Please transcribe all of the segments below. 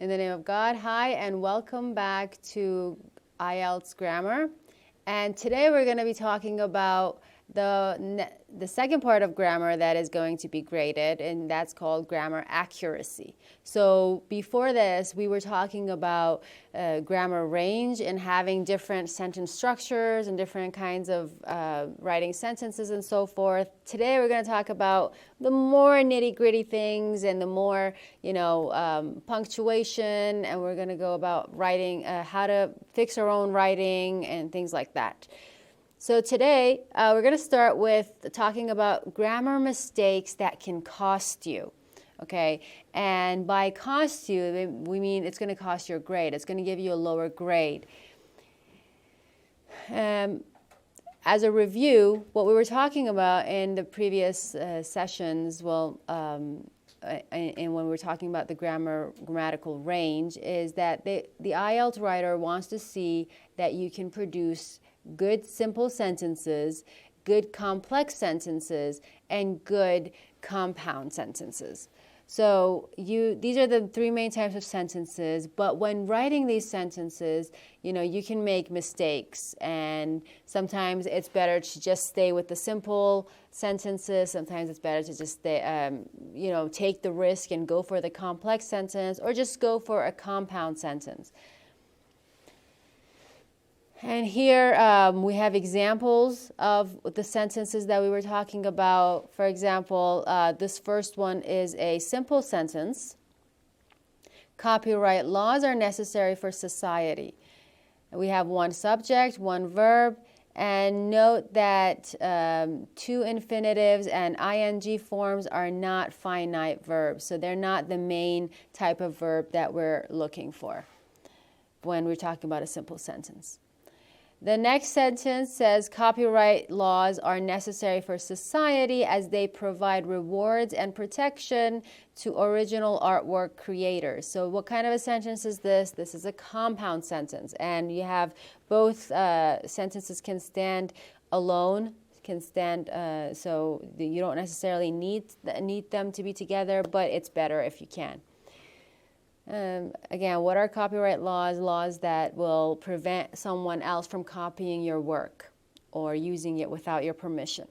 In the name of God, hi, and welcome back to IELTS Grammar. And today we're going to be talking about the second part of grammar that is going to be graded, and that's called grammar accuracy. So before this, we were talking about grammar range and having different sentence structures and different kinds of writing sentences and so forth. Today we're going to talk about the more nitty-gritty things and the more, punctuation, and we're going to go about writing, how to fix our own writing and things like that. So today, we're going to start with talking about grammar mistakes that can cost you, okay? And by cost you, we mean it's going to cost your grade. It's going to give you a lower grade. As a review, what we were talking about in the previous sessions, and when we were talking about the grammatical range, is that the IELTS writer wants to see that you can produce good simple sentences, good complex sentences, and good compound sentences. So these are the three main types of sentences, but when writing these sentences, you can make mistakes, and sometimes it's better to just stay with the simple sentences. Sometimes it's better to just stay, take the risk and go for the complex sentence, or just go for a compound sentence. And here we have examples of the sentences that we were talking about. For example, this first one is a simple sentence. Copyright laws are necessary for society. We have one subject, one verb, and note that two infinitives and ing forms are not finite verbs. So they're not the main type of verb that we're looking for when we're talking about a simple sentence. The next sentence says copyright laws are necessary for society as they provide rewards and protection to original artwork creators. So what kind of a sentence is this? This is a compound sentence, and you have both sentences can stand alone, so you don't necessarily need them to be together, but it's better if you can. Again, what are copyright laws? Laws that will prevent someone else from copying your work or using it without your permission.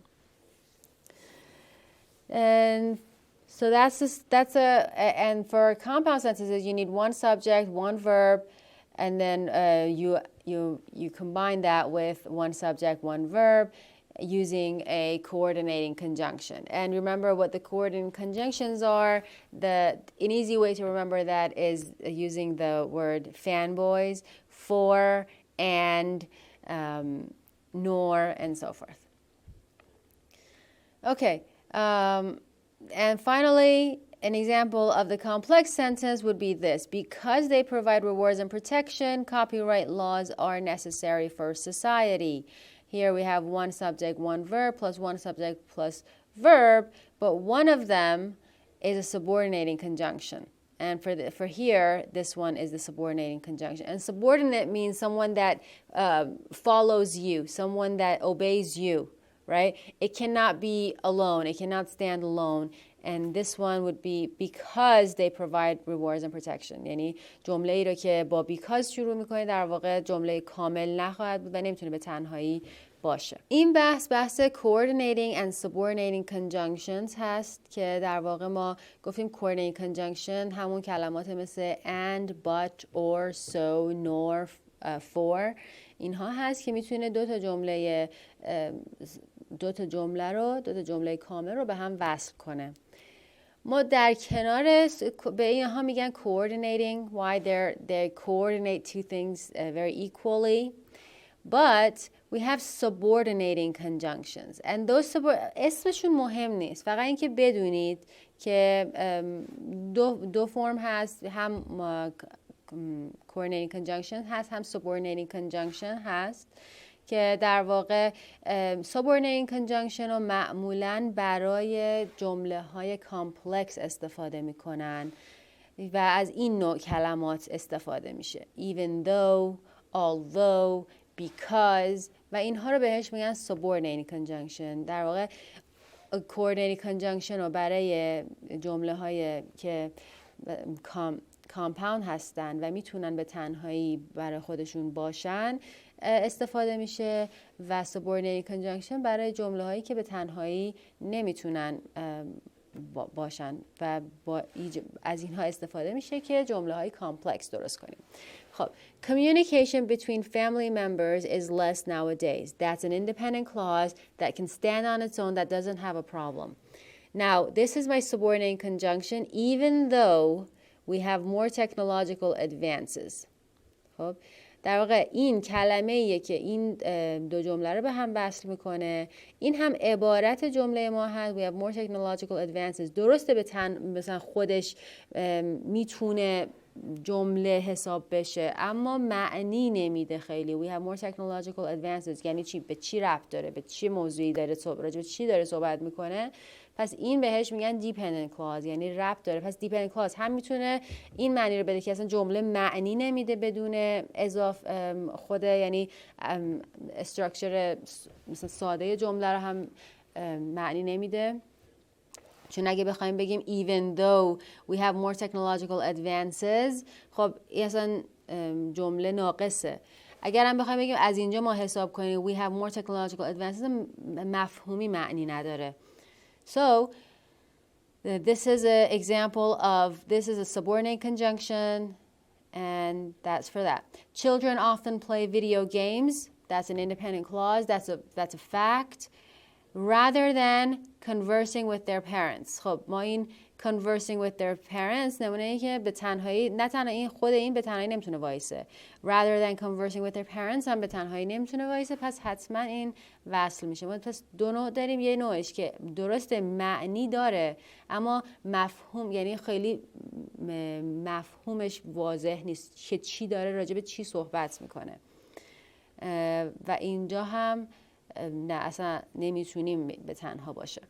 And so and for compound sentences, you need one subject, one verb, and then you combine that with one subject, one verb, using a coordinating conjunction. And remember what the coordinating conjunctions are. An easy way to remember that is using the word fanboys, for, and, nor, and so forth. Okay, and finally, an example of the complex sentence would be this. Because they provide rewards and protection, copyright laws are necessary for society. Here we have one subject, one verb, plus one subject plus verb, but one of them is a subordinating conjunction. And for here, this one is the subordinating conjunction. And subordinate means someone that follows you, someone that obeys you, right? It cannot be alone. It cannot stand alone. And this one would be because they provide rewards and protection. یعنی جمله‌ای رو که با because شروع می‌کنه در واقع جمله کامل نخواهد بود و نمیتونه به تنهایی باشه. این بحث coordinating and subordinating conjunctions هست که در واقع ما گفتیم coordinating conjunction همون کلمات مثل and, but, or, so, nor, for اینها هست که میتونه دو تا جمله کامل رو به هم وصل کنه. ما در کنار به اینها میگن coordinating, why they coordinate two things very equally, but we have subordinating conjunctions and those اسمشون مهم نیست، فقط اینکه بدونید که دو فرم هست، هم coordinating conjunction هست هم subordinating conjunction هست که در واقع subordinating conjunction رو معمولاً برای جمله های کامپلکس استفاده میکنن و از این نوع کلمات استفاده میشه. Even though, although, because و اینها رو بهش میگن subordinating conjunction. در واقع coordinating conjunction رو برای جمله های که کامپاوند هستن و میتونن به تنهایی برای خودشون باشن استفاده میشه و subordinate conjunction برای جمله هایی که به تنهایی نمیتونن باشن و از اینها استفاده میشه که جمله های کامپلکس درست کنیم. خب communication between family members is less nowadays. That's an independent clause that can stand on its own, that doesn't have a problem. Now, this is my subordinate conjunction even though we have more technological advances. خب در واقع این کلمه‌ایه که این دو جمله رو به هم وصل میکنه. این هم عبارت جمله ما هست. We have more technological advances. درسته مثلا خودش میتونه جمله حساب بشه اما معنی نمیده خیلی. We have more technological advances یعنی چی؟ به چی ربط داره؟ به چی موضوعی داره راجع به چی داره صحبت میکنه؟ پس این بهش میگن dependent clause یعنی ربط داره. پس dependent clause هم میتونه این معنی رو بده که اصلا جمله معنی نمیده بدون خود یعنی استراکچر مثلا ساده جمله رو هم معنی نمیده. چون اگه بخوایم بگیم even though we have more technological advances خب این اصلا جمله ناقصه. اگر هم بخوایم بگیم از اینجا ما حساب کنیم we have more technological advances مفهومی معنی نداره. So this is an example of this is a subordinate conjunction and that's for that. Children often play video games. That's an independent clause. That's a fact. Rather than conversing with their parents. خب ما این conversing with their parents نمونه ای که به تنهایی نه تنها این خود این به تنهایی نمیتونه وایسه. Rather than conversing with their parents هم به تنهایی نمیتونه وایسه. پس حتما این وصل میشه. ما پس دو نوع داریم. یه نوعش که درسته معنی داره اما مفهوم یعنی خیلی مفهومش واضح نیست که چی داره راجع به چی صحبت میکنه. و اینجا هم نه اصلا نمیتونیم به تنها باشه.